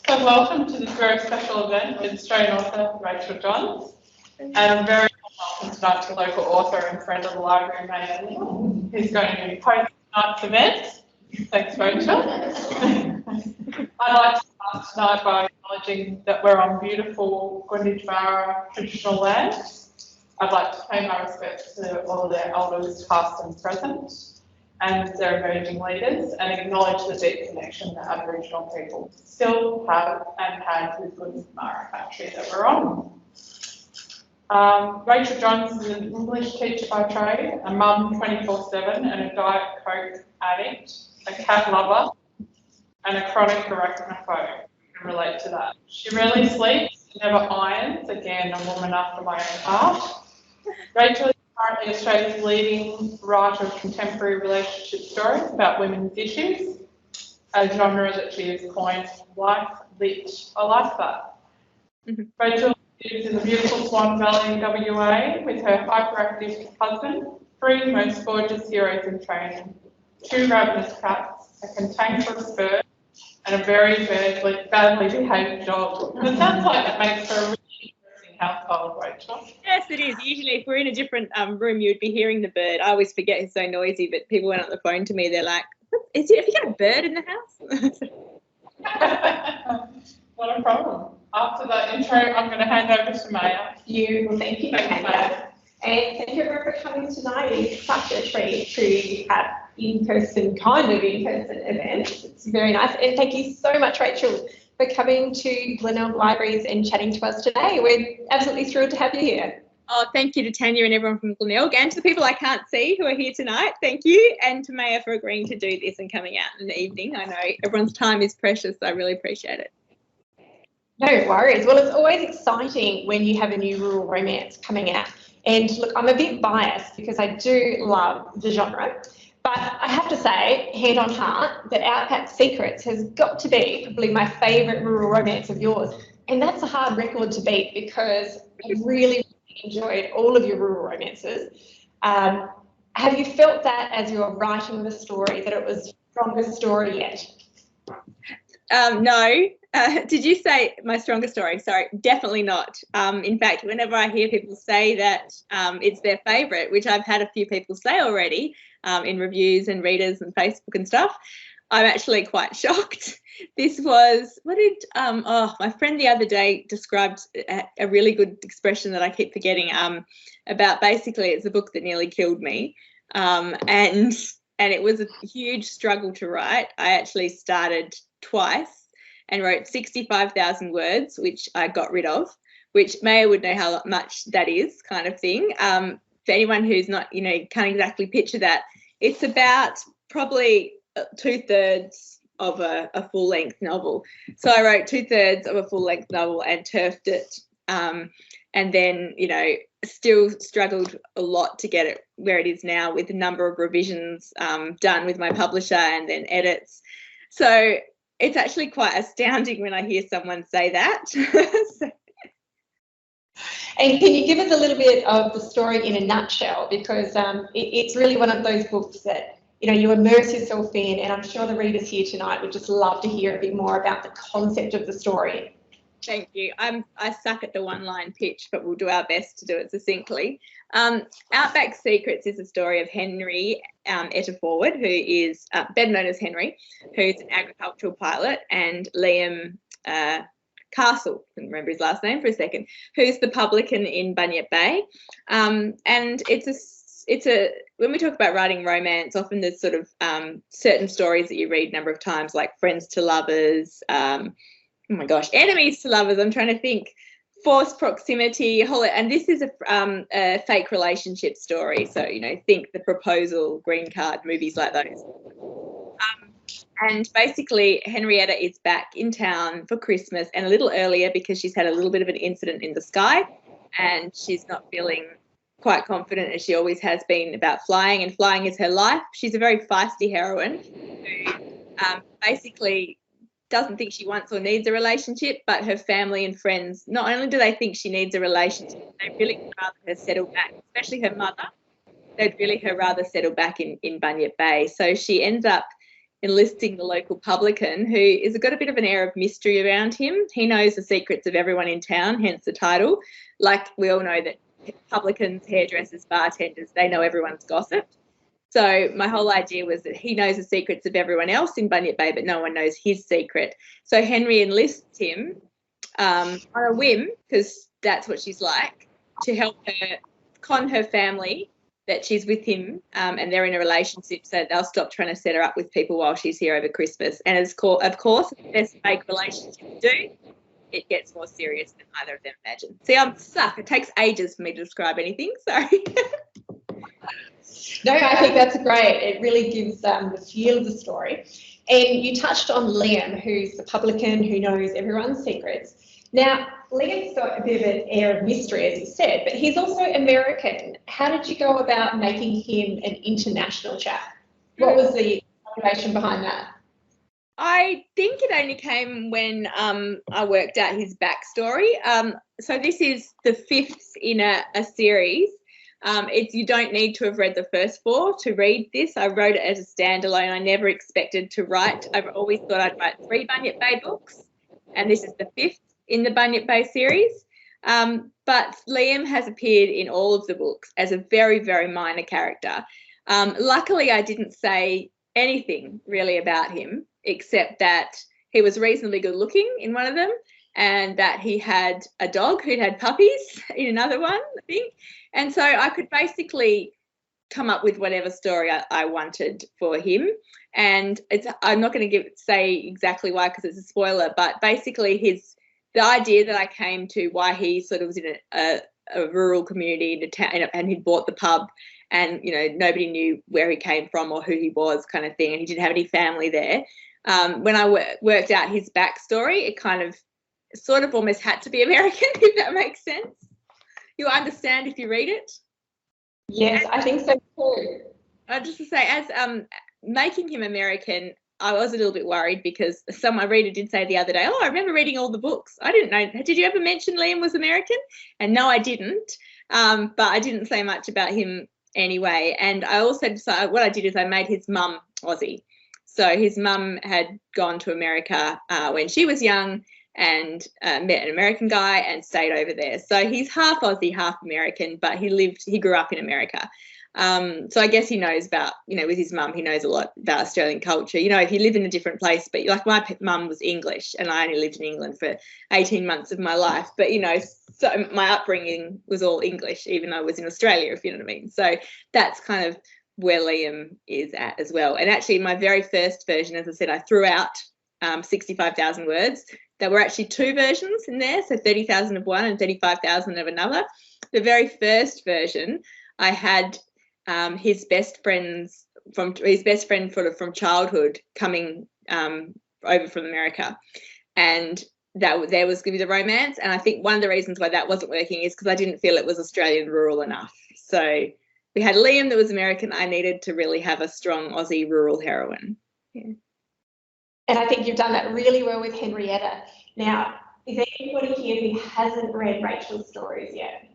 So welcome to this very special event with Australian author Rachael Johns, and I'm very welcome tonight to local author and friend of the library, Maya Linnell, who's going to be hosting tonight's event. Thanks, Rachael. I'd like to start tonight by acknowledging that we're on beautiful Glenelg traditional land. I'd like to pay my respects to all of their elders, past and present, and their emerging leaders, and acknowledge the deep connection that Aboriginal people still have and had with the Mara country that we're on. Rachael Johns is an English teacher by trade, a mum 24/7 and a Diet Coke addict, a cat lover, and a chronic arachnophobe. You can relate to that. She rarely sleeps, never irons, again, a woman after my own heart. Rachael is currently Australia's leading writer of contemporary relationship stories about women's issues, a genre that she has coined life lit. I like that. Rachael lives in the beautiful Swan Valley in WA with her hyperactive husband, 3 most gorgeous heroes in training, 2 ravenous cats, a cantankerous bird, and a very badly behaved dog. And it sounds like it makes for a really interesting household, Rachael. Yes, it is. Usually if we're in a different room, you'd be hearing the bird. I always forget it's so noisy, but people went on the phone to me, they're like, have you got a bird in the house? Not a problem. After that intro, I'm going to hand over to Maya. Thank you, Maya. And thank you everyone for coming tonight. It's such a treat to have in-person events. It's very nice. And thank you so much, Rachael, for coming to Glenelg Libraries and chatting to us today. We're absolutely thrilled to have you here. Oh, thank you to Tanya and everyone from Glenelg, and to the people I can't see who are here tonight. Thank you. And to Maya for agreeing to do this and coming out in the evening. I know everyone's time is precious, so I really appreciate it. No worries. Well, it's always exciting when you have a new rural romance coming out. And look, I'm a bit biased because I do love the genre, but I have to say, hand on heart, that Outback Secrets has got to be probably my favourite rural romance of yours. And that's a hard record to beat because I really enjoyed all of your rural romances. Have you felt that as you were writing the story, that it was the strongest story yet? No. Did you say my strongest story? Sorry, definitely not. In fact, whenever I hear people say that it's their favourite, which I've had a few people say already in reviews and readers and Facebook and stuff, I'm actually quite shocked. This was, my friend the other day described a really good expression that I keep forgetting about basically it's a book that nearly killed me. And it was a huge struggle to write. I actually started twice and wrote 65,000 words, which I got rid of, which Maya would know how much that is, kind of thing. For anyone who's not, can't exactly picture that, it's about probably 2/3 of a full-length novel. So I wrote 2/3 of a full-length novel and turfed it, and then, still struggled a lot to get it where it is now, with a number of revisions done with my publisher and then edits. So it's actually quite astounding when I hear someone say that. And can you give us a little bit of the story in a nutshell? Because it's really one of those books that, you immerse yourself in, and I'm sure the readers here tonight would just love to hear a bit more about the concept of the story. Thank you. I suck at the one-line pitch, but we'll do our best to do it succinctly. Outback Secrets is the story of Henry Etterforward, who is better known as Henry, who's an agricultural pilot, and Liam Castle, I couldn't remember his last name for a second, who's the publican in Bunyip Bay. And it's a when we talk about writing romance, often there's sort of certain stories that you read a number of times, like friends to lovers, enemies to lovers. I'm trying to think. Forced proximity, and this is a fake relationship story. So, think The Proposal, Green Card, movies like those. And basically, Henrietta is back in town for Christmas, and a little earlier because she's had a little bit of an incident in the sky, and she's not feeling quite confident as she always has been about flying, and flying is her life. She's a very feisty heroine who basically doesn't think she wants or needs a relationship, but her family and friends, not only do they think she needs a relationship, they really would rather her settle back, especially her mother. They'd really rather settle back in Bunyip Bay. So she ends up enlisting the local publican who has got a bit of an air of mystery around him. He knows the secrets of everyone in town, hence the title. Like we all know that publicans, hairdressers, bartenders, they know everyone's gossip. So my whole idea was that he knows the secrets of everyone else in Bunyip Bay, but no one knows his secret. So Henry enlists him on a whim, because that's what she's like, to help her con her family that she's with him, and they're in a relationship, so they'll stop trying to set her up with people while she's here over Christmas. And of course, the best fake relationship do, it gets more serious than either of them imagine. See, I'm stuck. It takes ages for me to describe anything. Sorry. No, I think that's great. It really gives the feel of the story. And you touched on Liam, who's the publican who knows everyone's secrets. Now, Liam's got a bit of an air of mystery, as you said, but he's also American. How did you go about making him an international chap? What was the motivation behind that? I think it only came when I worked out his backstory. So this is the 5th in a series. You don't need to have read the first 4 to read this. I wrote it as a standalone. I never expected to write. I've always thought I'd write 3 Bunyip Bay books, and this is the 5th in the Bunyip Bay series. But Liam has appeared in all of the books as a very, very minor character. Luckily, I didn't say anything really about him, except that he was reasonably good looking in one of them, and that he had a dog who'd had puppies in another one, I think. And so I could basically come up with whatever story I wanted for him. And I'm not going to say exactly why, because it's a spoiler, but basically the idea that I came to, why he sort of was in a rural community in a town, and he'd bought the pub, and nobody knew where he came from or who he was, kind of thing, and he didn't have any family there. When I worked out his backstory, it kind of sort of almost had to be American, if that makes sense. You'll understand if you read it. Yes, I think so too. Just to say, as making him American, I was a little bit worried, because a reader did say the other day, I remember reading all the books. I didn't know. Did you ever mention Liam was American? And no, I didn't. But I didn't say much about him anyway. And I also decided, what I did is I made his mum Aussie. So his mum had gone to America when she was young, and met an American guy and stayed over there. So he's half Aussie, half American, but he grew up in America. So I guess he knows about, with his mum, he knows a lot about Australian culture. If you live in a different place, but like my mum was English, and I only lived in England for 18 months of my life. But, so my upbringing was all English, even though I was in Australia, if you know what I mean. So that's kind of where Liam is at as well. And actually my very first version, as I said, I threw out 65,000 words. There were actually 2 versions in there, so 30,000 of one and 35,000 of another. The very first version, I had his best friend from childhood coming over from America, and that there was going to be the romance. And I think one of the reasons why that wasn't working is because I didn't feel it was Australian rural enough. So we had Liam that was American. I needed to really have a strong Aussie rural heroine. Yeah. And I think you've done that really well with Henrietta. Now, is there anybody here who hasn't read Rachael's stories yet?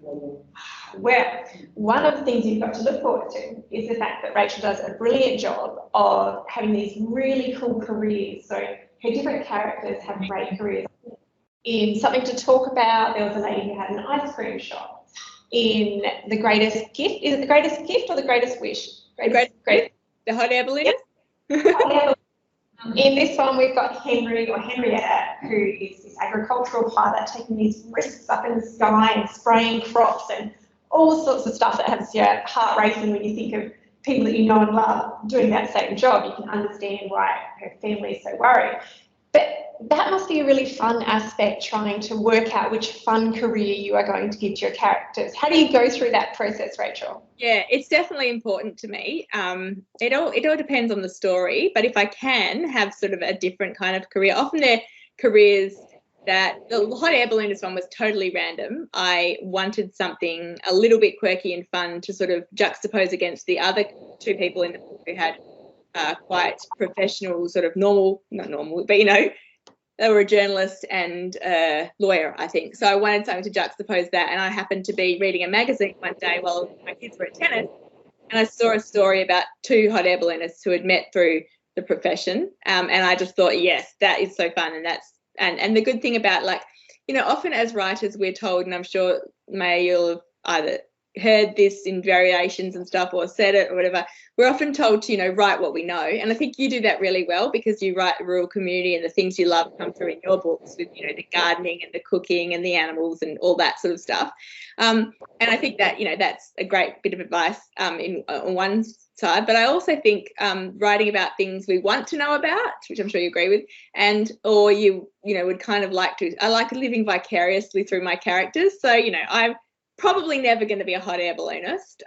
Well, one of the things you've got to look forward to is the fact that Rachael does a brilliant job of having these really cool careers. So her different characters have great careers. In Something to Talk About, there was a lady who had an ice cream shop. In The Greatest Gift, is it The Greatest Gift or The Greatest Wish? The hot air balloonist? Yep. In this one, we've got Henry or Henrietta, who is this agricultural pilot taking these risks up in the sky and spraying crops and all sorts of stuff that has your heart racing when you think of people that you know and love doing that same job. You can understand why her family is so worried. But that must be a really fun aspect, trying to work out which fun career you are going to give to your characters. How do you go through that process, Rachael? Yeah, it's definitely important to me. It all depends on the story, but if I can have sort of a different kind of career, often they're careers that the hot air balloonist one was totally random. I wanted something a little bit quirky and fun to sort of juxtapose against the other 2 people in the book who had quite professional, sort of not normal, but they were a journalist and a lawyer, I think. So I wanted something to juxtapose that. And I happened to be reading a magazine one day while my kids were at tennis, and I saw a story about 2 hot air balloonists who had met through the profession. And I just thought, yes, that is so fun. And that's, and the good thing about, like, you know, often as writers we're told, and I'm sure, Maya, you'll have either heard this in variations and stuff or said it or whatever, we're often told to, you know, write what we know. And I think you do that really well, because you write rural community and the things you love come through in your books with, you know, the gardening and the cooking and the animals and all that sort of stuff. And I think that, you know, that's a great bit of advice on one side. But I also think writing about things we want to know about, which I'm sure you agree with, and or you know, would kind of like to, I like living vicariously through my characters. So, you know, I'm probably never going to be a hot air balloonist,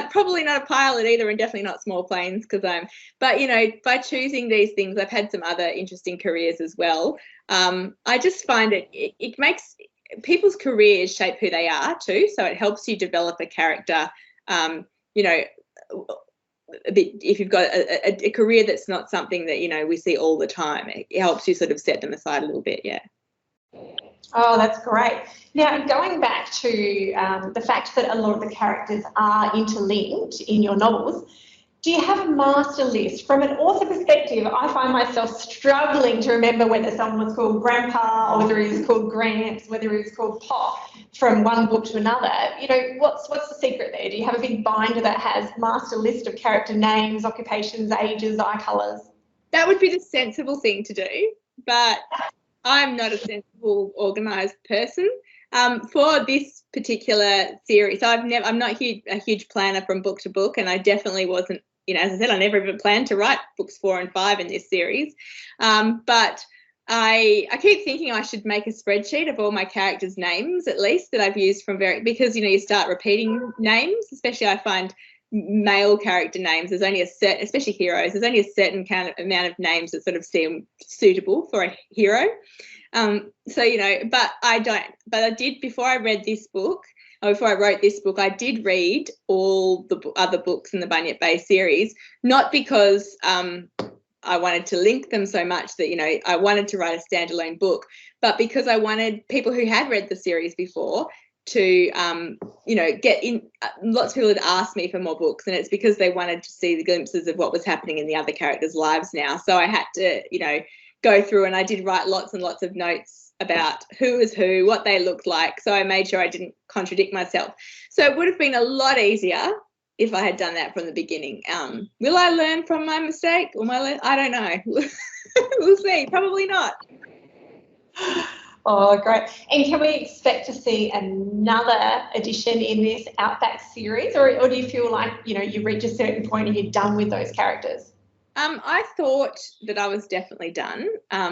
probably not a pilot either, and definitely not small planes, because but you know, by choosing these things, I've had some other interesting careers as well. I just find it makes people's careers shape who they are too, so it helps you develop a character, you know, a bit, if you've got a career that's not something that, you know, we see all the time, it helps you sort of set them aside a little bit. Yeah. Oh, that's great. Now, going back to the fact that a lot of the characters are interlinked in your novels, do you have a master list? From an author perspective, I find myself struggling to remember whether someone was called Grandpa, or whether he was called Gramps, whether he was called Pop, from one book to another. You know, what's the secret there? Do you have a big binder that has master list of character names, occupations, ages, eye colours? That would be the sensible thing to do, but I'm not a sensible, organised person. For this particular series, I'm not a huge planner from book to book, and I definitely wasn't, you know, as I said, I never even planned to write books 4 and 5 in this series. But I keep thinking I should make a spreadsheet of all my characters' names, at least, that I've used from because, you know, you start repeating names, especially I find male character names, there's only a certain, especially heroes, there's only a certain amount of names that sort of seem suitable for a hero. So, you know, but I did, before I read this book, or before I wrote this book, I did read all the other books in the Bunyip Bay series, not because I wanted to link them so much that, you know, I wanted to write a standalone book, but because I wanted people who had read the series before to, you know, get in. Lots of people had asked me for more books, and it's because they wanted to see the glimpses of what was happening in the other characters' lives now. So I had to, you know, go through, and I did write lots and lots of notes about who was who, what they looked like. So I made sure I didn't contradict myself. So it would have been a lot easier if I had done that from the beginning. Will I learn from my mistake? I don't know. We'll see. Probably not. Oh, great. And can we expect to see another edition in this Outback series, or do you feel like, you know, you reach a certain point and you're done with those characters? I thought that I was definitely done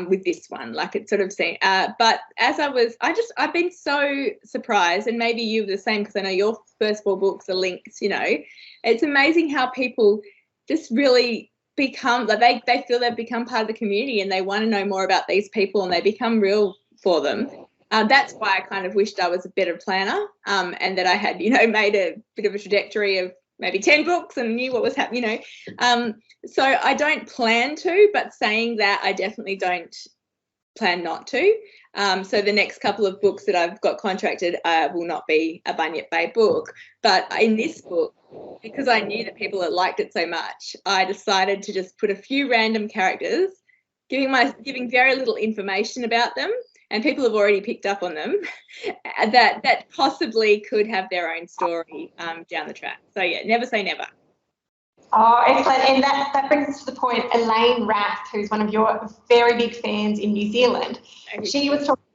with this one, like it sort of seemed. But as I've been so surprised, and maybe you were the same, because I know your first 4 books are linked, you know. It's amazing how people just really become, like they feel they've become part of the community, and they want to know more about these people, and they become real for them. That's why I kind of wished I was a better planner, and that I had, you know, made a bit of a trajectory of maybe 10 books and knew what was happening, you know. So I don't plan to, but saying that, I definitely don't plan not to. So the next couple of books that I've got contracted will not be a Bunyip Bay book. But in this book, because I knew that people had liked it so much, I decided to just put a few random characters, giving very little information about them, and people have already picked up on them, that possibly could have their own story down the track. So yeah, never say never. Oh, excellent. And that brings us to the point, Elaine Rath, who's one of your very big fans in New Zealand. She was talking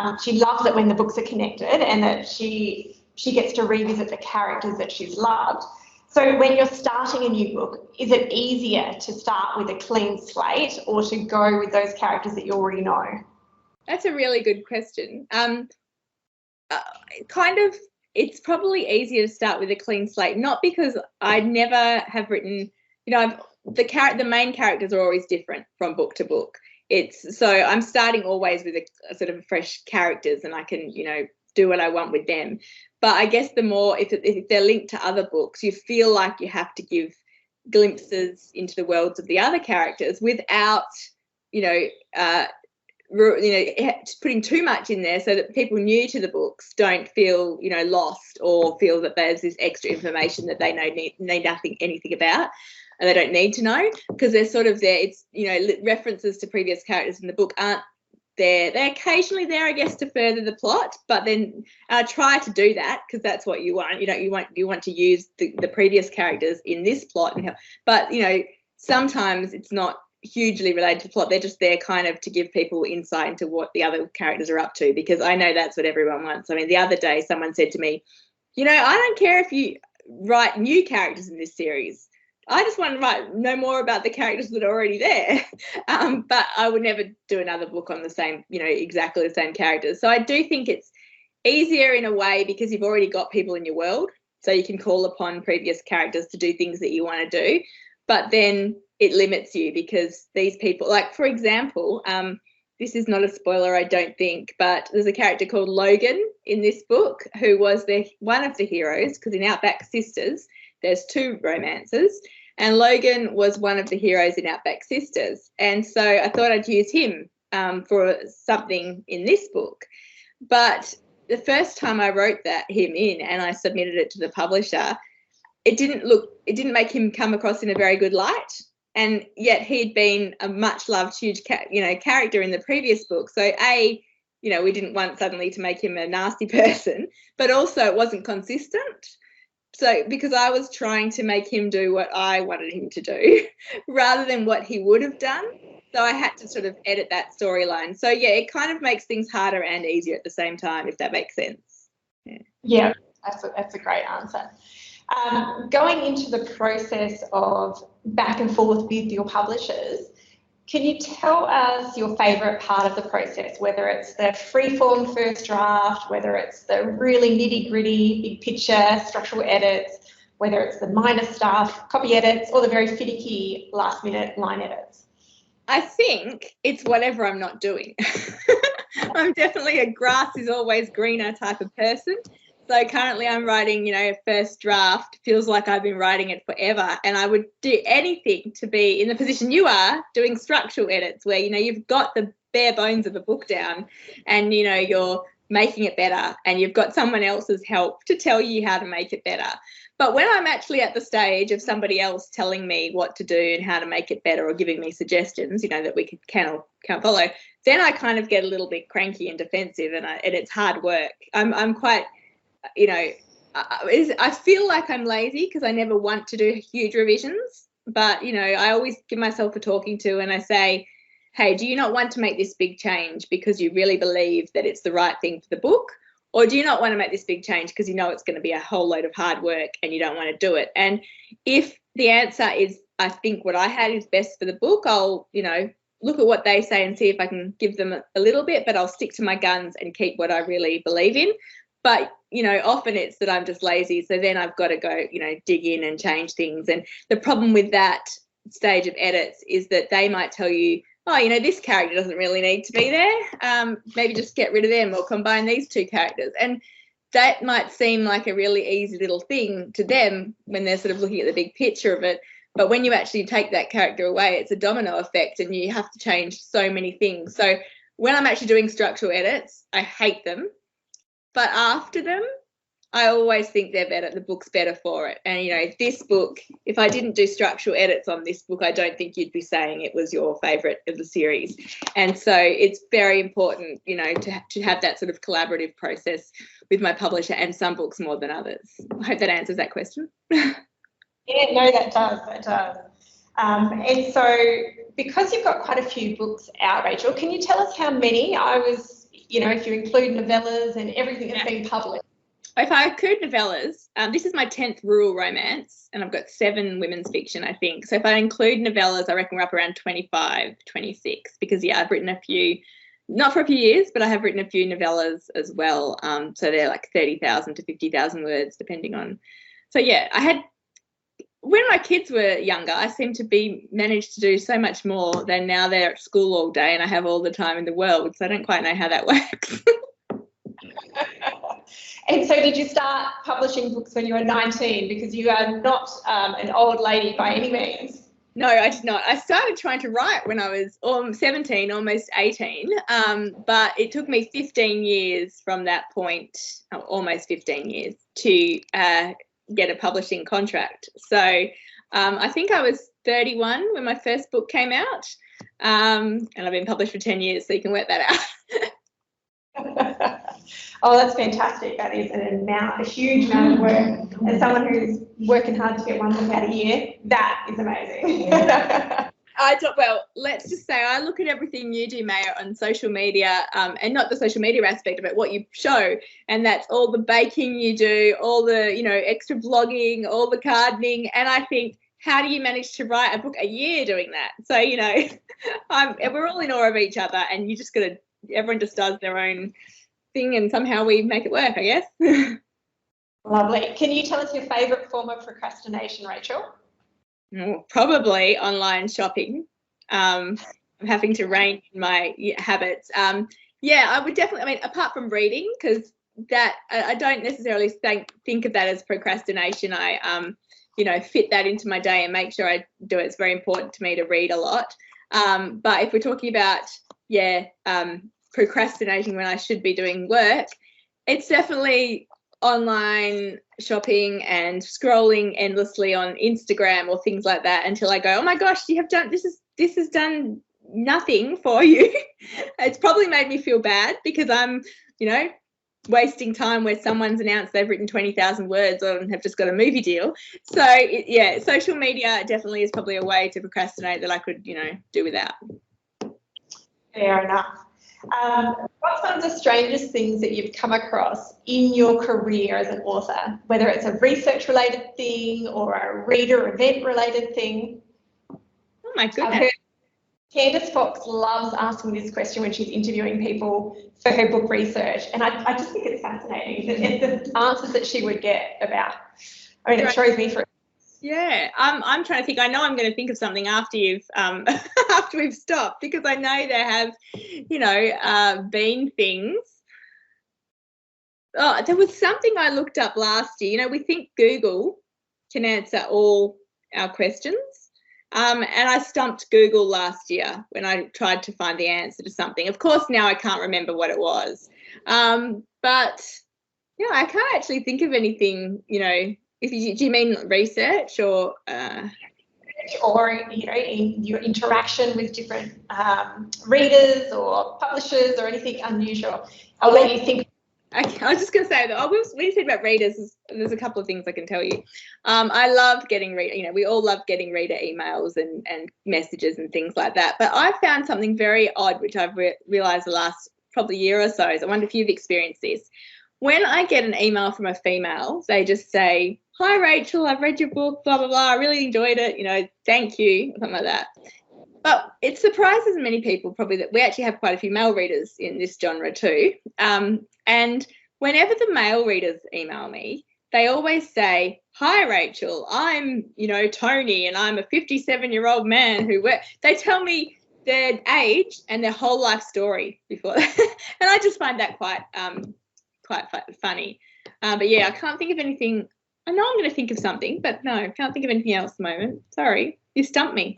about she loves it when the books are connected, and that she gets to revisit the characters that she's loved. So when you're starting a new book, is it easier to start with a clean slate, or to go with those characters that you already know? That's a really good question. It's probably easier to start with a clean slate, not because I never have written, you know, the main characters are always different from book to book. So I'm starting always with a sort of fresh characters, and I can, you know, do what I want with them. But I guess the more, if they're linked to other books, you feel like you have to give glimpses into the worlds of the other characters without, you know, putting too much in there, so that people new to the books don't feel, you know, lost, or feel that there's this extra information that they need anything about. and they don't need to know, because they're sort of there. It's, you know, references to previous characters in the book aren't there. They're occasionally there, I guess, to further the plot, but then try to do that, because that's what you want. You want to use the previous characters in this plot, but you know, sometimes it's not hugely related to plot. They're just there kind of to give people insight into what the other characters are up to, because I know that's what everyone wants. I mean, the other day someone said to me, you know, I don't care if you write new characters in this series. I just want to know more about the characters that are already there. But I would never do another book on the same, you know, exactly the same characters. So I do think it's easier in a way because you've already got people in your world, so you can call upon previous characters to do things that you want to do. But then it limits you because these people, like, for example, this is not a spoiler, I don't think, but there's a character called Logan in this book who was one of the heroes, because in Outback Sisters, there's 2 romances, and Logan was one of the heroes in Outback Sisters. And so I thought I'd use him for something in this book. But the first time I wrote him in and I submitted it to the publisher, it didn't make him come across in a very good light. And yet he'd been a much loved, huge, character in the previous book. So you know, we didn't want suddenly to make him a nasty person, but also it wasn't consistent. So because I was trying to make him do what I wanted him to do rather than what he would have done. So I had to sort of edit that storyline. So yeah, it kind of makes things harder and easier at the same time, if that makes sense. Yeah, that's a great answer. Going into the process of back and forth with your publishers, can you tell us your favourite part of the process, whether it's the free-form first draft, whether it's the really nitty-gritty, big picture, structural edits, whether it's the minor stuff, copy edits, or the very finicky last-minute line edits? I think it's whatever I'm not doing. I'm definitely a grass is always greener type of person. So currently I'm writing, you know, first draft. Feels like I've been writing it forever, and I would do anything to be in the position you are, doing structural edits where, you know, you've got the bare bones of a book down and, you know, you're making it better and you've got someone else's help to tell you how to make it better. But when I'm actually at the stage of somebody else telling me what to do and how to make it better, or giving me suggestions, you know, that we can or can't follow, then I kind of get a little bit cranky and defensive, and it's hard work. I'm quite, you know, I feel like I'm lazy because I never want to do huge revisions, but, you know, I always give myself a talking to and I say, hey, do you not want to make this big change because you really believe that it's the right thing for the book? Or do you not want to make this big change because you know it's going to be a whole load of hard work and you don't want to do it? And if the answer is, I think what I had is best for the book, I'll, you know, look at what they say and see if I can give them a little bit, but I'll stick to my guns and keep what I really believe in. But, you know, often it's that I'm just lazy. So then I've got to go, you know, dig in and change things. And the problem with that stage of edits is that they might tell you, oh, you know, this character doesn't really need to be there. Maybe just get rid of them or combine these 2 characters. And that might seem like a really easy little thing to them when they're sort of looking at the big picture of it. But when you actually take that character away, it's a domino effect and you have to change so many things. So when I'm actually doing structural edits, I hate them. But after them, I always think they're better. The book's better for it. And, you know, this book, if I didn't do structural edits on this book, I don't think you'd be saying it was your favourite of the series. And so it's very important, you know, to have that sort of collaborative process with my publisher, and some books more than others. I hope that answers that question. Yeah, no, that does. And so because you've got quite a few books out, Rachael, can you tell us how many? You know, if you include novellas and everything that's been published. If I include novellas, this is my 10th rural romance, and I've got 7 women's fiction, I think. So if I include novellas, I reckon we're up around 25, 26, because, yeah, I've written a few, not for a few years, but I have written a few novellas as well. So they're like 30,000 to 50,000 words, depending on. So, yeah, when my kids were younger, I seemed to managed to do so much more than now they're at school all day and I have all the time in the world. So I don't quite know how that works. And so did you start publishing books when you were 19? Because you are not an old lady by any means. No, I did not. I started trying to write when I was 17, almost 18, but it took me 15 years from that point, almost 15 years, to get a publishing contract. So I think I was 31 when my first book came out. And I've been published for 10 years, so you can work that out. Oh, that's fantastic. That is a huge amount of work. As someone who's working hard to get one book out a year, that is amazing. Well, let's just say I look at everything you do, Maya, on social media, and not the social media aspect of it, what you show, and that's all the baking you do, all the, extra vlogging, all the gardening, and I think, how do you manage to write a book a year doing that? So, we're all in awe of each other, and you just everyone just does their own thing, and somehow we make it work, I guess. Lovely. Can you tell us your favourite form of procrastination, Rachael? Probably online shopping. I'm having to rein in my habits. I would definitely, apart from reading, because that I don't necessarily think of that as procrastination. I fit that into my day and make sure I do it. It's very important to me to read a lot. But if we're talking about procrastinating when I should be doing work, it's definitely online shopping and scrolling endlessly on Instagram or things like that until I go, oh my gosh, you have done this has done nothing for you. It's probably made me feel bad because I'm, wasting time where someone's announced they've written 20,000 words or have just got a movie deal. So social media definitely is probably a way to procrastinate that I could, do without. Fair enough. What's one of the strangest things that you've come across in your career as an author, whether it's a research-related thing or a reader event-related thing? Oh, my goodness. I've heard Candice Fox loves asking this question when she's interviewing people for her book research, and I just think it's fascinating. The answers that she would get about, it throws me for. Yeah, I'm trying to think. I know I'm going to think of something after you've after we've stopped, because I know there have, been things. Oh, there was something I looked up last year. We think Google can answer all our questions, and I stumped Google last year when I tried to find the answer to something. Of course, now I can't remember what it was, but I can't actually think of anything. Do you mean research or in your interaction with different readers or publishers or anything unusual? I'll let you think. Okay, I was just going to say that when you said about readers, there's a couple of things I can tell you. I love getting we all love getting reader emails and messages and things like that. But I found something very odd, which I've realised the last probably year or so. So I wonder if you've experienced this. When I get an email from a female, they just say, "Hi, Rachael, I've read your book, blah, blah, blah. I really enjoyed it. Thank you," something like that. But it surprises many people probably that we actually have quite a few male readers in this genre too. And whenever the male readers email me, they always say, "Hi, Rachael, I'm, Tony, and I'm a 57-year-old man who..." They tell me their age and their whole life story before that. And I just find that quite funny. But I can't think of anything. I know I'm going to think of something, but no, I can't think of anything else at the moment. Sorry, you stumped me.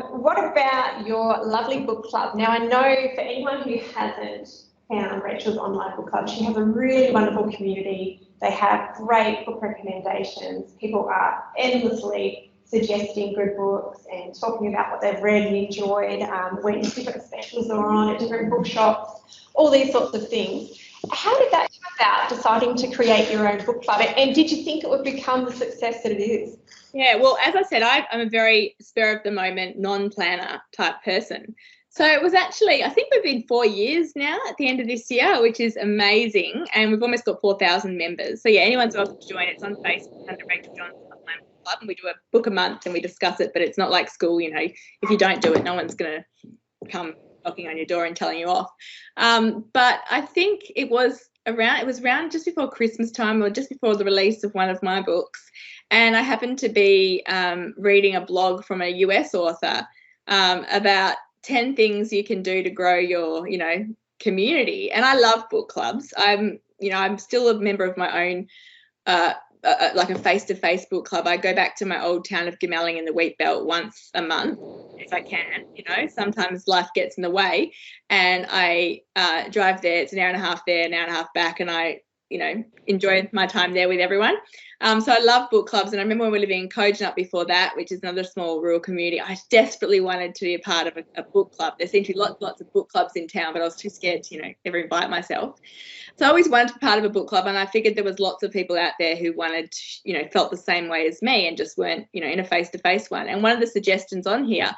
What about your lovely book club? Now, I know for anyone who hasn't found Rachael's online book club, she has a really wonderful community. They have great book recommendations. People are endlessly suggesting good books and talking about what they've read and enjoyed, when different specials are on at different bookshops, all these sorts of things. How did that come about, deciding to create your own book club? And did you think it would become the success that it is? Yeah, well, as I said, I'm a very spur of the moment, non-planner type person. So it was actually, I think we've been 4 years now at the end of this year, which is amazing. And we've almost got 4,000 members. So anyone's welcome to join. It's on Facebook under Rachael Johnson Online Book Club, and we do a book a month and we discuss it, but it's not like school, if you don't do it, no one's going to come knocking on your door and telling you off. But I think it was around just before Christmas time, or just before the release of one of my books. And I happened to be reading a blog from a US author about 10 things you can do to grow your, community. And I love book clubs. I'm still a member of my own, like a face-to-face book club. I go back to my old town of Glenelg in the Wheat Belt once a month if I can. Sometimes life gets in the way, and I drive there. It's an hour and a half there, an hour and a half back, and I enjoy my time there with everyone. So I love book clubs, and I remember when we were living in Kojonup before that, which is another small rural community, I desperately wanted to be a part of a book club. There seemed to be lots of book clubs in town, but I was too scared to, ever invite myself. So I always wanted to be part of a book club, and I figured there was lots of people out there who wanted, felt the same way as me and just weren't, in a face-to-face one. And one of the suggestions on here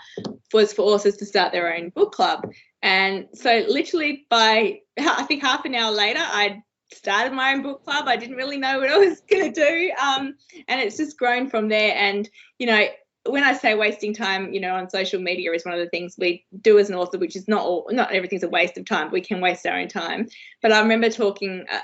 was for authors to start their own book club. And so literally by, I think, half an hour later, I started my own book club. I didn't really know what I was going to do. And it's just grown from there. And, when I say wasting time, on social media is one of the things we do as an author, which is not everything's a waste of time. We can waste our own time. But I remember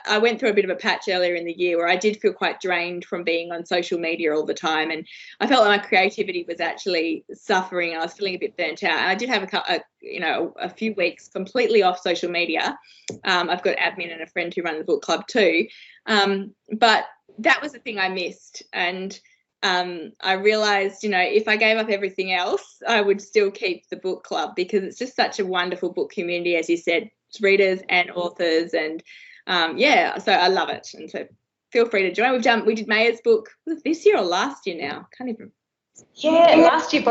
I went through a bit of a patch earlier in the year where I did feel quite drained from being on social media all the time. And I felt like my creativity was actually suffering. I was feeling a bit burnt out. And I did have a few weeks completely off social media. I've got admin and a friend who run the book club too. But that was the thing I missed. And I realised, if I gave up everything else, I would still keep the book club because it's just such a wonderful book community, as you said, it's readers and authors, and so I love it. And so feel free to join. We did Maya's book, was it this year or last year now? Can't even. Yeah, last year,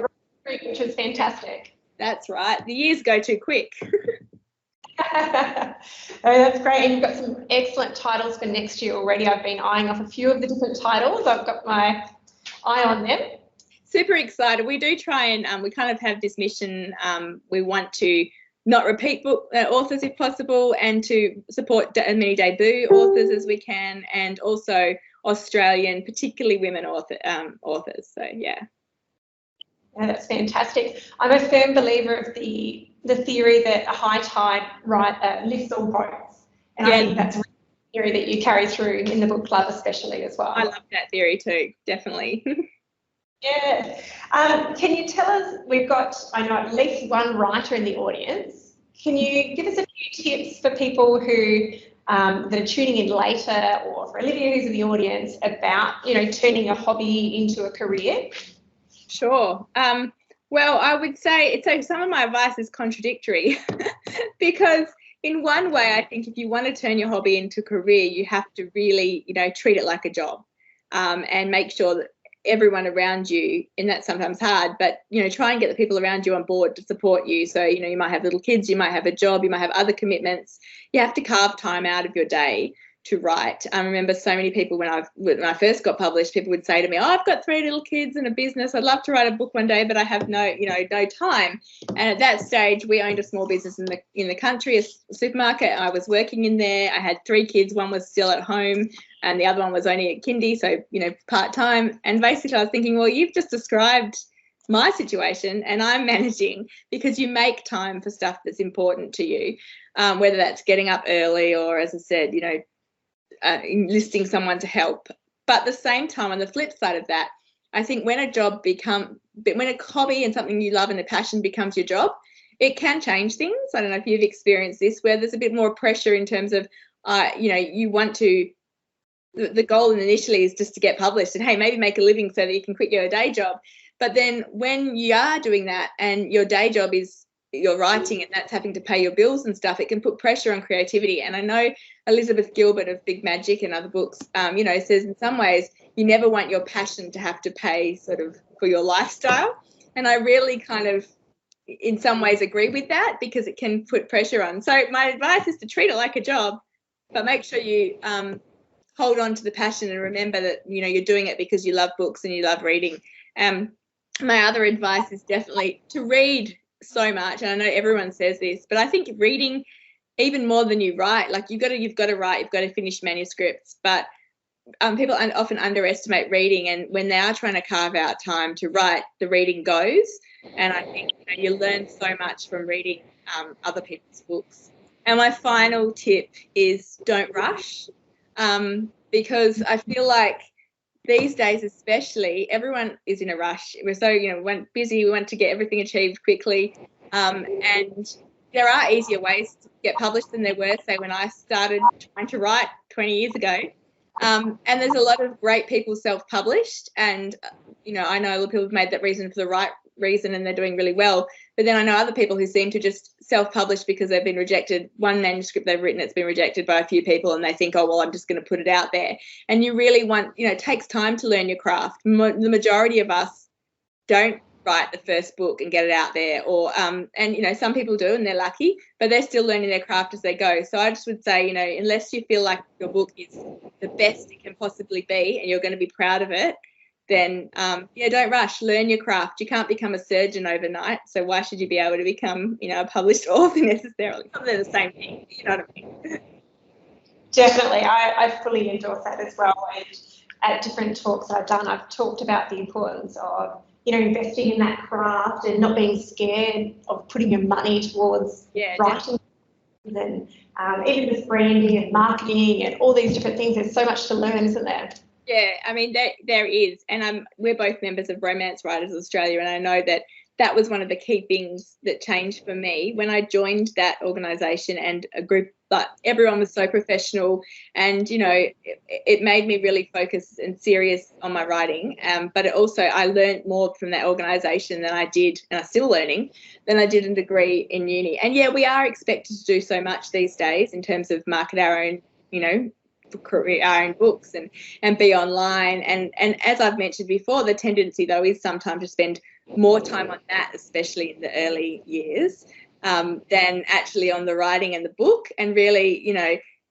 which was fantastic. That's right. The years go too quick. Oh, that's great. And you've got some excellent titles for next year already. I've been eyeing off a few of the different titles. I've got my eye on them. Super excited. We do try and we kind of have this mission. We want to not repeat book authors if possible, and to support as many debut authors as we can, and also Australian, particularly women authors. So yeah, that's fantastic. I'm a firm believer of the theory that a high tide lifts all boats, and I think that's a theory that you carry through in the book club especially as well. I love that theory too, definitely. Yeah. Can you tell us, we've got, I know, at least one writer in the audience. Can you give us a few tips for people who that are tuning in later, or for Olivia who's in the audience, about, turning a hobby into a career? Sure. Well, I would say some of my advice is contradictory because in one way, I think if you want to turn your hobby into a career, you have to really, treat it like a job, and make sure that everyone around you, and that's sometimes hard, but, try and get the people around you on board to support you. So, you might have little kids, you might have a job, you might have other commitments. You have to carve time out of your day to write. I remember so many people when I first got published, people would say to me, I've got 3 little kids and a business. I'd love to write a book one day, but I have no time. And at that stage, we owned a small business in the country, a supermarket. I was working in there. I had 3 kids. One was still at home and the other one was only at kindy, so, part-time. And basically I was thinking, well, you've just described my situation and I'm managing, because you make time for stuff that's important to you, whether that's getting up early or, as I said, enlisting someone to help. But at the same time, on the flip side of that, I think when a hobby and something you love and a passion becomes your job, it can change things. I don't know if you've experienced this, where there's a bit more pressure in terms of, you want to, the goal initially is just to get published and, hey, maybe make a living so that you can quit your day job. But then when you are doing that and your day job is your writing and that's having to pay your bills and stuff, it can put pressure on creativity. And I know Elizabeth Gilbert of Big Magic and other books, says in some ways you never want your passion to have to pay sort of for your lifestyle. And I really kind of, in some ways, agree with that, because it can put pressure on. So my advice is to treat it like a job, but make sure you hold on to the passion and remember that, you're doing it because you love books and you love reading. My other advice is definitely to read so much, and I know everyone says this, but I think reading even more than you write, like you've got to write, you've got to finish manuscripts, but people often underestimate reading, and when they are trying to carve out time to write, the reading goes. And I think you learn so much from reading other people's books. And my final tip is don't rush, because I feel like these days especially, everyone is in a rush. We're so, busy, we want to get everything achieved quickly. And there are easier ways to get published than there were, say, when I started trying to write 20 years ago. And there's a lot of great people self-published. And, I know a lot of people have made that reason for the reason and they're doing really well. But then I know other people who seem to just self-publish because they've been rejected. One manuscript they've written, it's been rejected by a few people, and they think, oh, well, I'm just going to put it out there. And you really want, it takes time to learn your craft. The majority of us don't write the first book and get it out there, or and some people do and they're lucky, but they're still learning their craft as they go. So I just would say, unless you feel like your book is the best it can possibly be and you're going to be proud of it, then don't rush. Learn your craft. You can't become a surgeon overnight, so why should you be able to become a published author necessarily? They're the same thing, you know what I mean? Definitely, I fully endorse that as well. And at different talks that I've done, I've talked about the importance of investing in that craft and not being scared of putting your money towards writing. And even with branding and marketing and all these different things, there's so much to learn, isn't there? Yeah, I mean, there is. And we're both members of Romance Writers Australia, and I know that was one of the key things that changed for me when I joined that organisation and a group, but everyone was so professional, and it made me really focus and serious on my writing. But it also, I learned more from that organisation than I did, and I'm still learning, than I did a degree in uni. And yeah, we are expected to do so much these days in terms of market our own, our own books and be online. And as I've mentioned before, the tendency though is sometimes to spend more time on that, especially in the early years, than actually on the writing and the book. And really,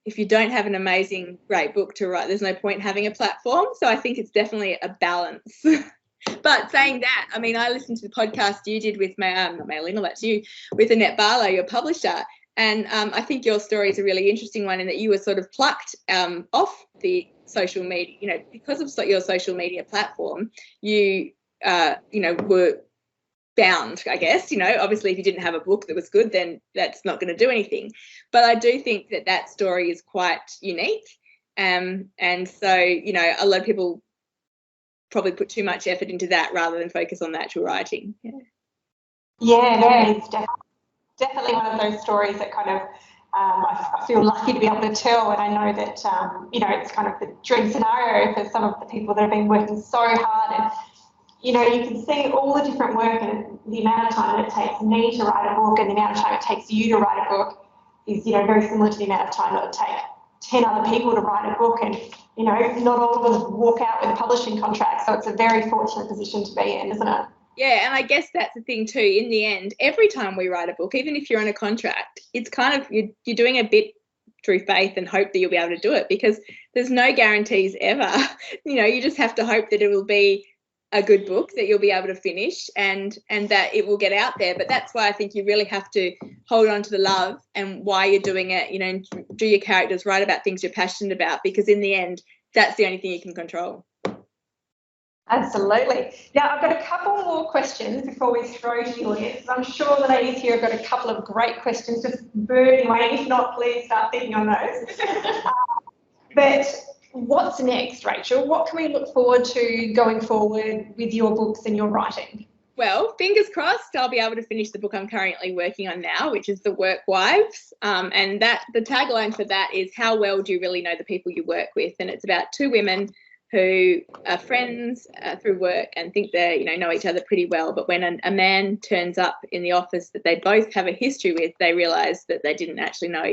if you don't have an amazing, great book to write, there's no point having a platform. So I think it's definitely a balance. But saying that, I mean, I listened to the podcast you did with Maya Linnell, that's you, with Annette Barlow, your publisher. And I think your story is a really interesting one in that you were sort of plucked off the social media, because of your social media platform, you, were bound, I guess. Obviously if you didn't have a book that was good, then that's not going to do anything. But I do think that story is quite unique. And so, a lot of people probably put too much effort into that rather than focus on the actual writing. Yeah, it's definitely one of those stories that kind of I feel lucky to be able to tell, and I know that it's kind of the dream scenario for some of the people that have been working so hard, and you can see all the different work and the amount of time that it takes me to write a book and the amount of time it takes you to write a book is very similar to the amount of time it would take 10 other people to write a book, and not all of them walk out with a publishing contract. So it's a very fortunate position to be in, isn't it? Yeah, and I guess that's the thing too. In the end, every time we write a book, even if you're on a contract, it's kind of you're doing a bit through faith and hope that you'll be able to do it, because there's no guarantees ever. You just have to hope that it will be a good book that you'll be able to finish and that it will get out there. But that's why I think you really have to hold on to the love and why you're doing it, and do your characters, write about things you're passionate about, because in the end, that's the only thing you can control. Absolutely. Now, I've got a couple more questions before we throw to the audience. I'm sure the ladies here have got a couple of great questions just burning away. If not, please start thinking on those. But what's next, Rachel? What can we look forward to going forward with your books and your writing? Well, fingers crossed, I'll be able to finish the book I'm currently working on now, which is The Work Wives. And the tagline for that is, how well do you really know the people you work with? And it's about two women who are friends through work and think they know each other pretty well, but when a man turns up in the office that they both have a history with, they realise that they didn't actually know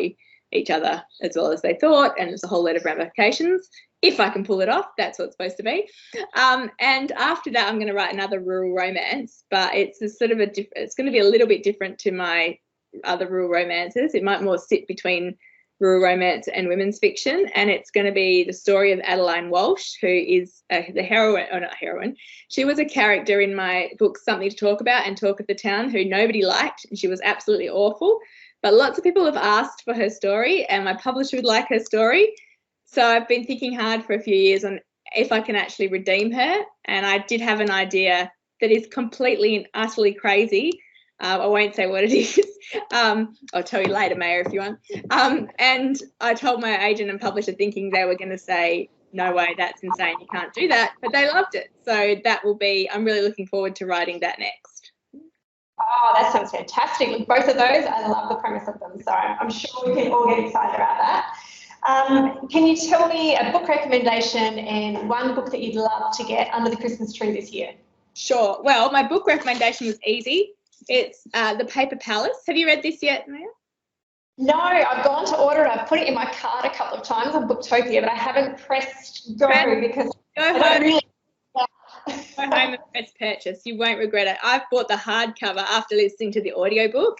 each other as well as they thought, and there's a whole lot of ramifications. If I can pull it off, that's what it's supposed to be. And after that, I'm going to write another rural romance, but it's it's going to be a little bit different to my other rural romances. It might more sit between rural romance and women's fiction, and it's going to be the story of Adeline Walsh, who is the heroine, or not heroine. She was a character in my book Something to Talk About and Talk of the Town, who nobody liked, and she was absolutely awful. But lots of people have asked for her story, and my publisher would like her story. So I've been thinking hard for a few years on if I can actually redeem her, and I did have an idea that is completely and utterly crazy. I won't say what it is. I'll tell you later, Maya, if you want. And I told my agent and publisher, thinking they were going to say, no way, that's insane, you can't do that. But they loved it. So that will be, I'm really looking forward to writing that next. Oh, that sounds fantastic. Both of those, I love the premise of them. So I'm sure we can all get excited about that. Can you tell me a book recommendation and one book that you'd love to get under the Christmas tree this year? Sure. Well, my book recommendation was easy. It's The Paper Palace. Have you read this yet, Maya? No, I've gone to order it. I've put it in my cart a couple of times on Booktopia, but I haven't pressed go because I don't really. Go home and press purchase. You won't regret it. I've bought the hardcover after listening to the audiobook.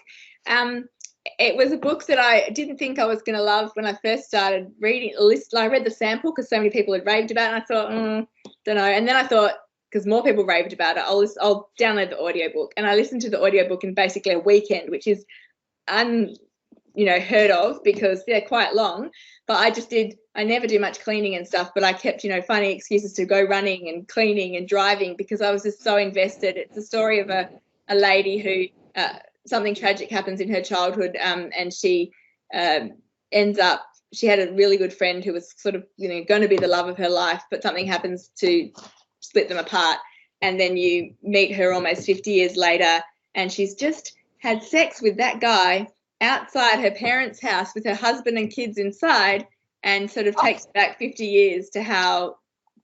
It was a book that I didn't think I was going to love when I first started reading. I read the sample because so many people had raved about it, and I thought, don't know. And then I thought, because more people raved about it, I'll download the audiobook. And I listened to the audiobook in basically a weekend, which is heard of because they're quite long. But I never do much cleaning and stuff, but I kept, finding excuses to go running and cleaning and driving because I was just so invested. It's a story of a lady who something tragic happens in her childhood, and she ends up, she had a really good friend who was sort of, going to be the love of her life, but something happens to split them apart. And then you meet her almost 50 years later, and she's just had sex with that guy outside her parents' house with her husband and kids inside, and sort of takes back 50 years to how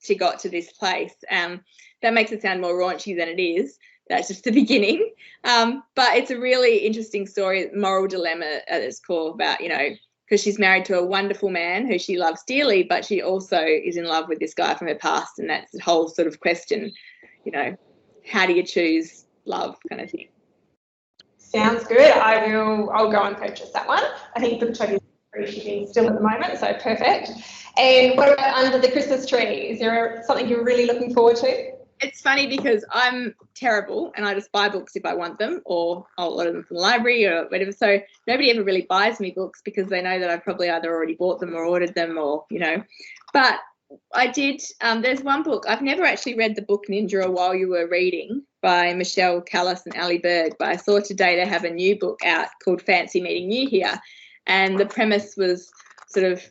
she got to this place. That makes it sound more raunchy than it is. That's just the beginning. But it's a really interesting story, moral dilemma at its core about, because she's married to a wonderful man who she loves dearly, but she also is in love with this guy from her past. And that's the whole sort of question, how do you choose love kind of thing. Sounds good. I'll go and purchase that one. I think Booktopia is free shipping still at the moment, so perfect. And what about under the Christmas tree? Is there something you're really looking forward to? It's funny because I'm terrible and I just buy books if I want them, or I'll order them from the library or whatever. So nobody ever really buys me books because they know that I've probably either already bought them or ordered them, or, But I did, there's one book, I've never actually read the book Ninja While You Were Reading by Michelle Callis and Ali Berg, but I saw today they have a new book out called Fancy Meeting You Here. And the premise was sort of,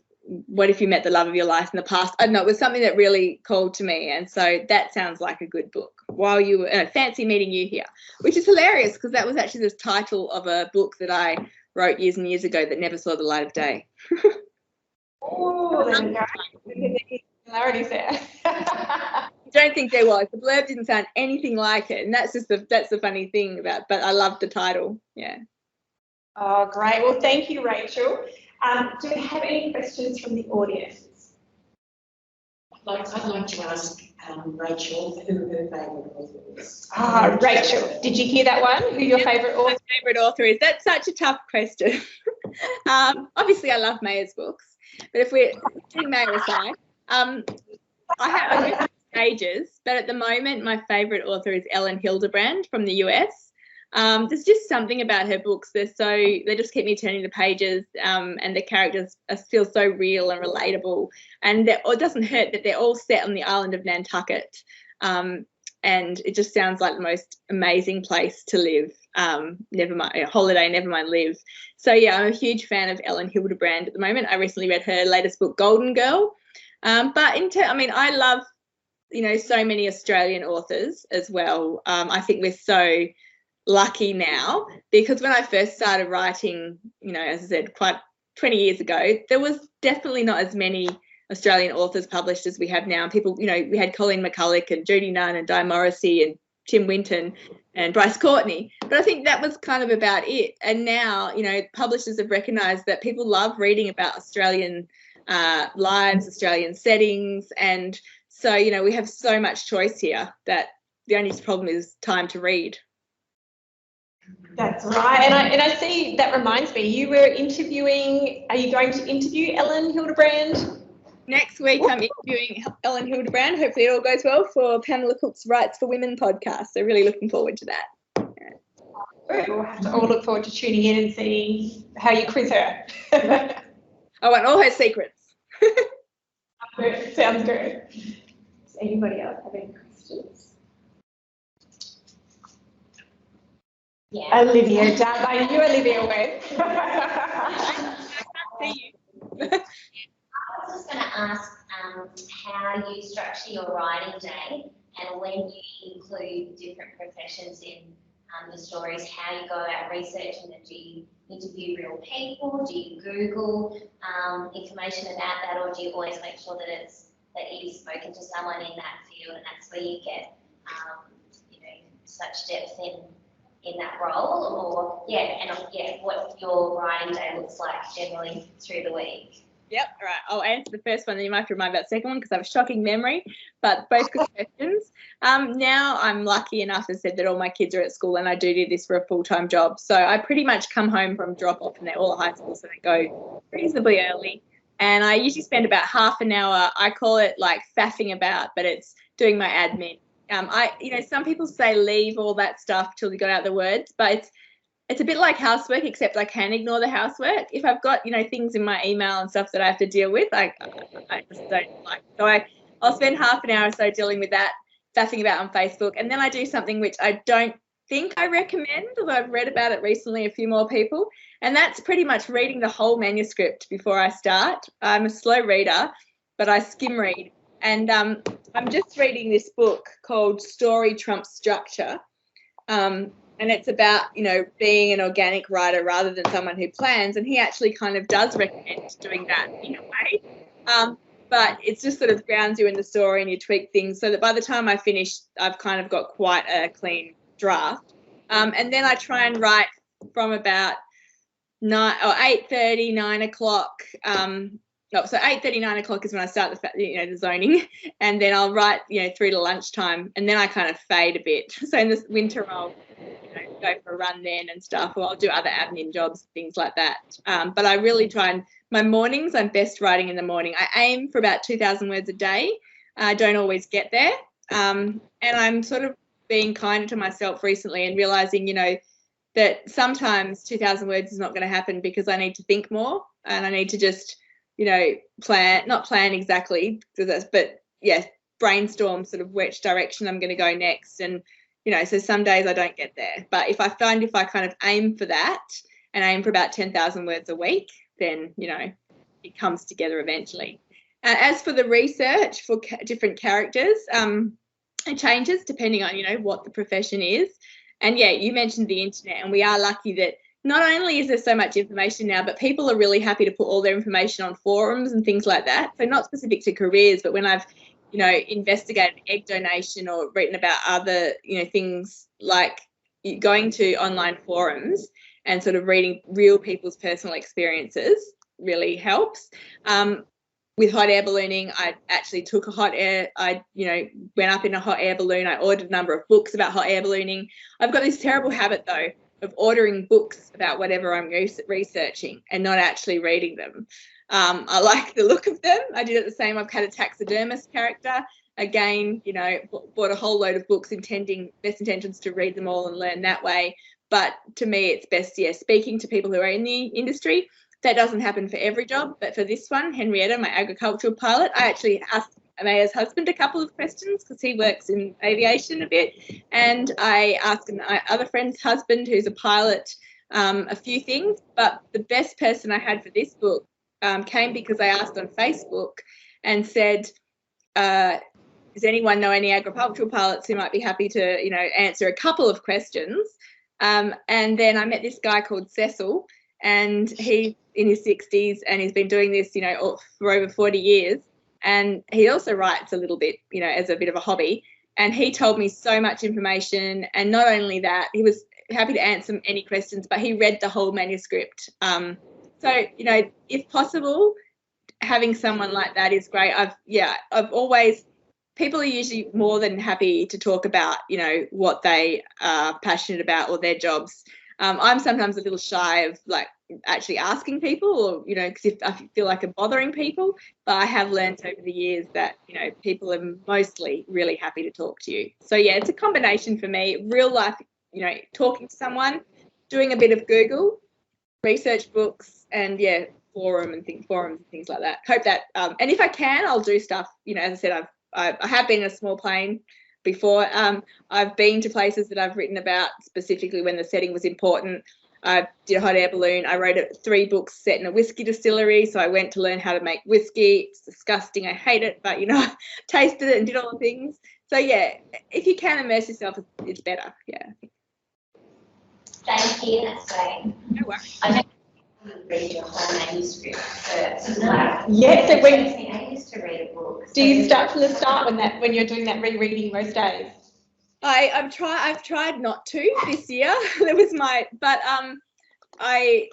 what if you met the love of your life in the past? I don't know, it was something that really called to me. And so that sounds like a good book. While you were Fancy Meeting You Here, which is hilarious because that was actually the title of a book that I wrote years and years ago that never saw the light of day. Oh, there you go. Similarities there. I don't think there was. The blurb didn't sound anything like it. And that's the funny thing but I loved the title. Yeah. Oh, great. Well, thank you, Rachel. Do we have any questions from the audience? I'd like to ask Rachael who her favourite author is. Rachel, did you hear that one? Who your favourite author? My favourite author is. That's such a tough question. Obviously, I love Maya's books, but if we're putting Maya aside, I have stages, but at the moment, my favourite author is Ellen Hildebrand from the US. There's just something about her books. They just keep me turning the pages, and the characters feel so real and relatable. And it doesn't hurt that they're all set on the island of Nantucket. And it just sounds like the most amazing place to live. Never mind live. So yeah, I'm a huge fan of Ellen Hildebrand at the moment. I recently read her latest book, Golden Girl. But I love, so many Australian authors as well. I think we're so lucky now because when I first started writing, as I said, quite 20 years ago, there was definitely not as many Australian authors published as we have now. People, we had Colleen McCulloch and Judy Nunn and Di Morrissey and Tim Winton and Bryce Courtney. But I think that was kind of about it. And now, publishers have recognised that people love reading about Australian lives, Australian settings. And so, we have so much choice here that the only problem is time to read. That's right. And I see, that reminds me, are you going to interview Ellen Hildebrand? Next week, I'm interviewing Ellen Hildebrand. Hopefully it all goes well for Pamela Cook's Rights for Women podcast. So really looking forward to that. We'll have to all look forward to tuning in and seeing how you quiz her. I want all her secrets. Sounds good. Does anybody else have any questions? Yeah. Olivia does. I knew Olivia would. I can't see you. I was just going to ask how you structure your writing day and when you include different professions in the stories, how you go about researching them. Do you interview real people? Do you Google information about that, or do you always make sure that you've spoken to someone in that field, and that's where you get such depth in that role, or what your writing day looks like generally through the week. Yep, all right. I'll answer the first one, then you might have to remind me about the second one because I have a shocking memory, but both good questions. Now I'm lucky enough, as I said, that all my kids are at school and I do this for a full-time job. So I pretty much come home from drop-off and they're all at high school, so they go reasonably early. And I usually spend about half an hour, I call it like faffing about, but it's doing my admin. Some people say leave all that stuff till you got out the words, but it's a bit like housework, except I can ignore the housework. If I've got, things in my email and stuff that I have to deal with, I just don't like. So I'll spend half an hour or so dealing with that, faffing about on Facebook. And then I do something which I don't think I recommend, although I've read about it recently, a few more people. And that's pretty much reading the whole manuscript before I start. I'm a slow reader, but I skim read. And I'm just reading this book called Story Trumps Structure. And it's about, being an organic writer rather than someone who plans. And he actually kind of does recommend doing that in a way. But it's just sort of grounds you in the story and you tweak things so that by the time I finish, I've kind of got quite a clean draft. And then I try and write from about 8:30, 9 o'clock. So 8:30, 9 o'clock is when I start the zoning, and then I'll write, through to lunchtime, and then I kind of fade a bit. So in this winter, I'll go for a run then and stuff, or I'll do other admin jobs, things like that. But I really try and my mornings, I'm best writing in the morning. I aim for about 2,000 words a day. I don't always get there, and I'm sort of being kinder to myself recently and realizing, that sometimes 2,000 words is not going to happen because I need to think more and I need to just not plan exactly, but brainstorm sort of which direction I'm going to go next. And, so some days I don't get there. But if I kind of aim for that and aim for about 10,000 words a week, then, it comes together eventually. As for the research for different characters, it changes depending on, what the profession is. And, you mentioned the internet, and we are lucky that not only is there so much information now, but people are really happy to put all their information on forums and things like that. So not specific to careers, but when I've, investigated egg donation or written about other, things like going to online forums and sort of reading real people's personal experiences really helps. With hot air ballooning, I actually took a hot air, went up in a hot air balloon. I ordered a number of books about hot air ballooning. I've got this terrible habit, though, of ordering books about whatever I'm researching and not actually reading them. I like the look of them. I did it the same. I've had a taxidermist character. Again, bought a whole load of books best intentions to read them all and learn that way. But to me, it's best, speaking to people who are in the industry. That doesn't happen for every job, but for this one, Henrietta, my agricultural pilot, I actually asked Maya's husband a couple of questions because he works in aviation a bit, and I asked my other friend's husband, who's a pilot, a few things. But the best person I had for this book came because I asked on Facebook and said, does anyone know any agricultural pilots who might be happy to, answer a couple of questions? And then I met this guy called Cecil, and he's in his 60s and he's been doing this, for over 40 years. And he also writes a little bit, as a bit of a hobby. And he told me so much information. And not only that, he was happy to answer any questions, but he read the whole manuscript. So, if possible, having someone like that is great. People are usually more than happy to talk about, what they are passionate about or their jobs. I'm sometimes a little shy of actually asking people, or because if I feel like I'm bothering people, but I have learned over the years that people are mostly really happy to talk to you. So it's a combination for me: real life, talking to someone, doing a bit of Google, research books, and forums and things like that. Hope that and if I can, I'll do stuff. As I said, I have been in a small plane before. I've been to places that I've written about specifically when the setting was important. I did a hot air balloon. I wrote 3 books set in a whiskey distillery, so I went to learn how to make whiskey. It's disgusting. I hate it, but I tasted it and did all the things. So if you can immerse yourself, it's better. Thank you. That's great. No worries. I don't read your whole manuscript first. No. So when I used to read a book. do you start from the start when you're doing that rereading most days? I've tried not to this year. That was I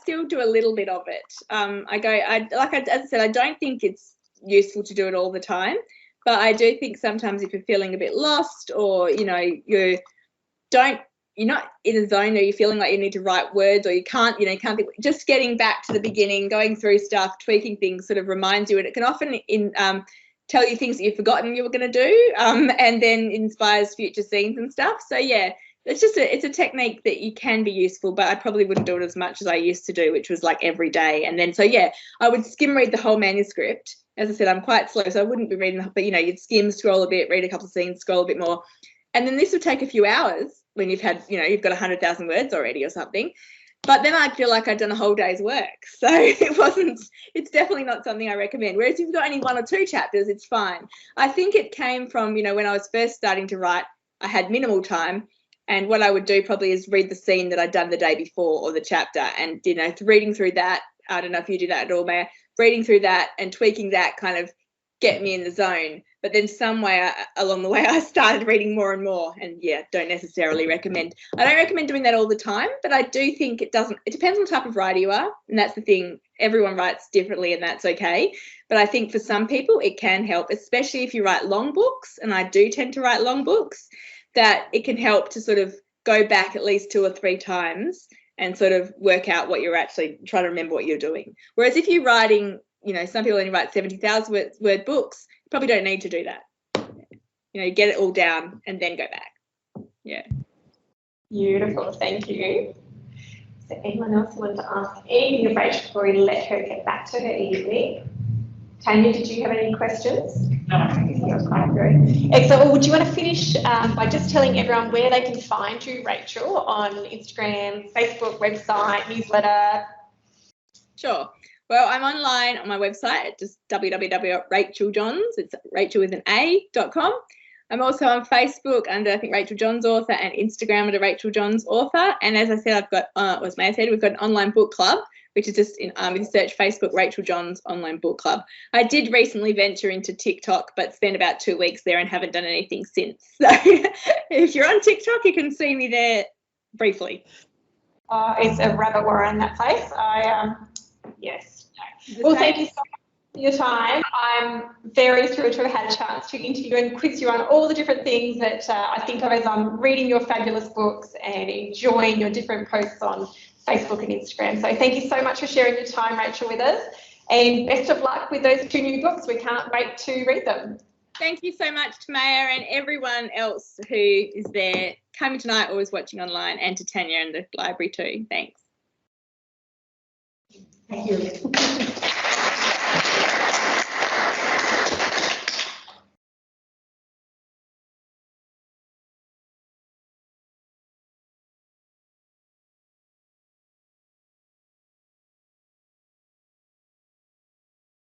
still do a little bit of it. As I said, I don't think it's useful to do it all the time, but I do think sometimes if you're feeling a bit lost, or you're not in a zone, or you're feeling like you need to write words, or you can't think, just getting back to the beginning, going through stuff, tweaking things sort of reminds you, and it can often tell you things that you've forgotten you were going to do, and then inspires future scenes and stuff. So yeah, it's a technique that you can be useful, but I probably wouldn't do it as much as I used to do, which was like every day. And then I would skim read the whole manuscript. As I said, I'm quite slow, so I wouldn't be reading, but you'd skim, scroll a bit, read a couple of scenes, scroll a bit more, and then this would take a few hours when you've got 100,000 words already or something. But then I'd feel like I'd done a whole day's work. So it's definitely not something I recommend. Whereas if you've got only 1 or 2 chapters, it's fine. I think it came from, when I was first starting to write, I had minimal time. And what I would do probably is read the scene that I'd done the day before, or the chapter, and, reading through that. I don't know if you do that at all, Maya. Reading through that and tweaking that kind of get me in the zone. But then somewhere along the way, I started reading more and more, and don't necessarily recommend. I don't recommend doing that all the time, but I do think it depends on the type of writer you are, and that's the thing. Everyone writes differently, and that's okay. But I think for some people it can help, especially if you write long books, and I do tend to write long books, that it can help to sort of go back at least 2 or 3 times and sort of work out what you're actually trying to remember what you're doing. Whereas if you're writing, some people only write 70,000 word books, you probably don't need to do that. Get it all down and then go back. Yeah. Beautiful, thank you. So anyone else wanted to ask anything of Rachel before we let her get back to her evening? Tanya, did you have any questions? No. Excellent. Well, would you want to finish by just telling everyone where they can find you, Rachael, on Instagram, Facebook, website, newsletter? Sure. Well, I'm online on my website at just www.rachaeljohns, it's Rachael with an A.com. I'm also on Facebook under, I think, Rachael Johns Author, and Instagram under Rachael Johns Author. And as I said, I've got, as Maya said, we've got an online book club, which is just if you search Facebook, Rachael Johns Online Book Club. I did recently venture into TikTok, but spent about 2 weeks there and haven't done anything since. So if you're on TikTok, you can see me there briefly. It's a rabbit warren, that place. Yes. Well, thank you so much for your time. I'm very thrilled to have had a chance to interview and quiz you on all the different things that I think of as I'm reading your fabulous books and enjoying your different posts on Facebook and Instagram. So thank you so much for sharing your time, Rachael, with us, and best of luck with those 2 new books. We can't wait to read them. Thank you so much to Maya and everyone else who is there coming tonight or is watching online, and to Tanya and the library too. Thanks. Thank you.